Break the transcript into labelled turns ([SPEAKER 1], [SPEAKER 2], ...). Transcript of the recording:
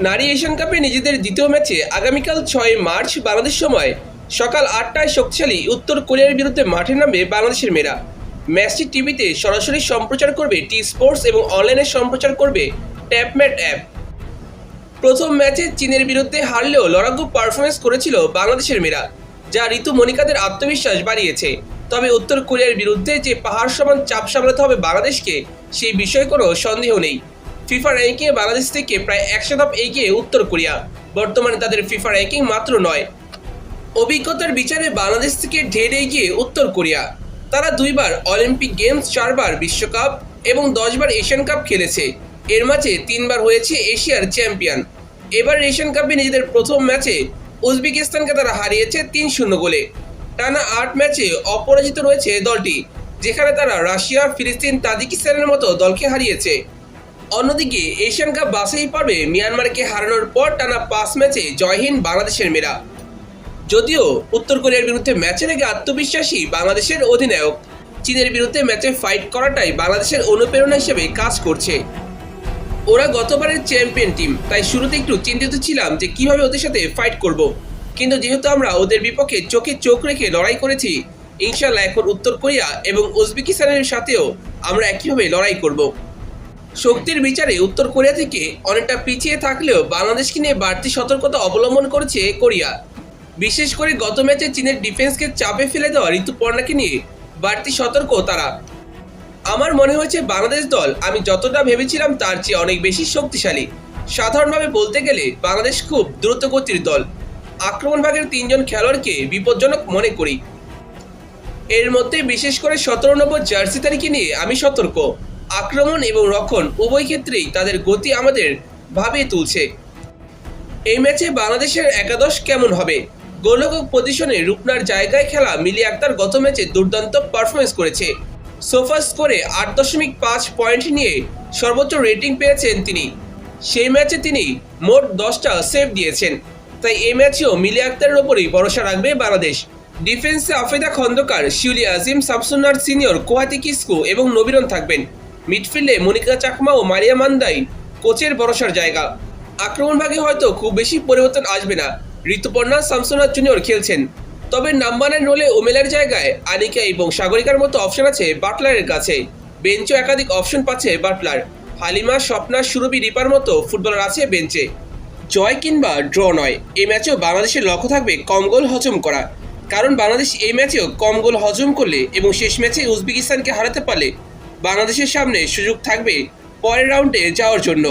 [SPEAKER 1] নারী এশিয়ান কাপে নিজেদের দ্বিতীয় ম্যাচে আগামীকাল 6 মার্চ বাংলাদেশ সময় সকাল 8টায় শক্তিশালী উত্তর কোরিয়ার বিরুদ্ধে মাঠে নামবে বাংলাদেশের মেয়েরা। ম্যাচটি টিভিতে সরাসরি সম্প্রচার করবে টি স্পোর্টস এবং অনলাইনে সম্প্রচার করবে ট্যাপম্যাট অ্যাপ। প্রথম ম্যাচে চীনের বিরুদ্ধে হারলেও লড়াকু পারফরমেন্স করেছিল বাংলাদেশের মেয়েরা, যা ঋতু মনিকাদের আত্মবিশ্বাস বাড়িয়েছে। তবে উত্তর কোরিয়ার বিরুদ্ধে যে পাহাড় সমান চাপ সামলাতে হবে বাংলাদেশকে, সেই বিষয়ে কোনো সন্দেহ নেই। ফিফা র্যাঙ্কিংয়ে বাংলাদেশ থেকে প্রায় 100 ধাপ এগিয়ে উত্তর কোরিয়া। বর্তমানে তাদের ফিফা র্যাঙ্কিং মাত্র 9। অভিজ্ঞতার বিচারে বাংলাদেশ থেকে ঢের এগিয়ে উত্তর কোরিয়া। তারা 2বার অলিম্পিক গেমস, 4বার বিশ্বকাপ এবং 10বার এশিয়ান কাপ খেলেছে। এর মাঝে 3বার হয়েছে এশিয়ার চ্যাম্পিয়ন। এবার এশিয়ান কাপে নিজেদের প্রথম ম্যাচে উজবেকিস্তানকে তারা হারিয়েছে 3-0 গোলে। টানা 8 ম্যাচে অপরাজিত রয়েছে দলটি, যেখানে তারা রাশিয়া, ফিলিস্তিন, তাজিকিস্তানের মতো দলকে হারিয়েছে। অন্যদিকে এশিয়ান কাপ বাছাই পর্বে মিয়ানমারকে হারানোর পর টানা 5 ম্যাচে জয়হীন বাংলাদেশের মেয়েরা। যদিও উত্তর কোরিয়ার বিরুদ্ধে ম্যাচের আগে আত্মবিশ্বাসী বাংলাদেশের অধিনায়ক, চীনের বিরুদ্ধে ম্যাচে ফাইট করাটাই বাংলাদেশের অনুপ্রেরণা হিসেবে কাজ করছে। ওরা গতবারের চ্যাম্পিয়ন টিম, তাই শুরুতে একটু চিন্তিত ছিলাম যে কিভাবে ওদের সাথে ফাইট করব, কিন্তু যেহেতু আমরা ওদের বিপক্ষে চোখে চোখ রেখে লড়াই করেছি, ইনশাল্লাহ এখন উত্তর কোরিয়া এবং উজবেকিস্তানের সাথেও আমরা একইভাবে লড়াই করব। শক্তির বিচারে উত্তর কোরিয়া থেকে অনেকটা পিছিয়ে থাকলেও বাংলাদেশকে নিয়ে বাড়তি সতর্কতা অবলম্বন করেছে কোরিয়া। বিশেষ করে গত ম্যাচে চীনের ডিফেন্সকে চাপে ফেলে দেওয়া ঋতুপর্ণাকে নিয়ে বাড়তি সতর্ক তারা। আমার মনে হয়েছে বাংলাদেশ দল আমি যতটা ভেবেছিলাম তার চেয়ে অনেক বেশি শক্তিশালী। সাধারণভাবে বলতে গেলে বাংলাদেশ খুব দ্রুতগতির দল। আক্রমণ ভাগের 3 জন খেলোয়াড়কে বিপজ্জনক মনে করি। এর মধ্যে বিশেষ করে 17 নম্বর জার্সিধারীকে নিয়ে আমি সতর্ক। আক্রমণ এবং রক্ষণ উভয় ক্ষেত্রেই তাদের গতি আমাদের ভাবিয়ে তুলছে। এই ম্যাচে বাংলাদেশের একাদশ কেমন হবে? গোলরক্ষক পজিশনে রূপনার জায়গায় খেলা মিলি আক্তার গত ম্যাচে দুর্দান্ত পারফরমেন্স করেছে। সোফা স্কোরে 8.5 পয়েন্ট নিয়ে সর্বোচ্চ রেটিং পেয়েছেন তিনি। সেই ম্যাচে তিনি মোট 10টা সেভ দিয়েছেন। তাই এই ম্যাচেও মিলি আক্তারের ওপরই ভরসা রাখবে বাংলাদেশ। ডিফেন্সে আফেদা খন্দকার, শিউলি আজিম, শামসুন্নার সিনিয়র, কোয়াতি কিসকু এবং নবীরন থাকবেন। মিডফিল্ডে মনিকা চাকমা ও মারিয়া মান্দাই কোচের ভরসার জায়গা। আক্রমণ ভাগে হয়তো খুব বেশি পরিবর্তন আসবে না। ঋতুপর্ণা, শামসুন্নার জুনিয়র খেলছেন, তবে নাম্বার 9 রোলে ওমেলার জায়গায় আনিকা এবং সাগরিকার মতো অপশন আছে বাটলারের কাছে। বেঞ্চেও একাধিক অপশন পাচ্ছে বাটলার। হালিমা, স্বপ্না, সুরভি, রিপার মতো ফুটবলার আছে বেঞ্চে। জয় কিংবা ড্র নয়, এই ম্যাচেও বাংলাদেশের লক্ষ্য থাকবে কম গোল হজম করা। কারণ বাংলাদেশ এই ম্যাচেও কম গোল হজম করলে এবং শেষ ম্যাচে উজবেকিস্তানকে হারাতে পারলে বাংলাদেশের সামনে সুযোগ থাকবে পরের রাউন্ডে যাওয়ার জন্য।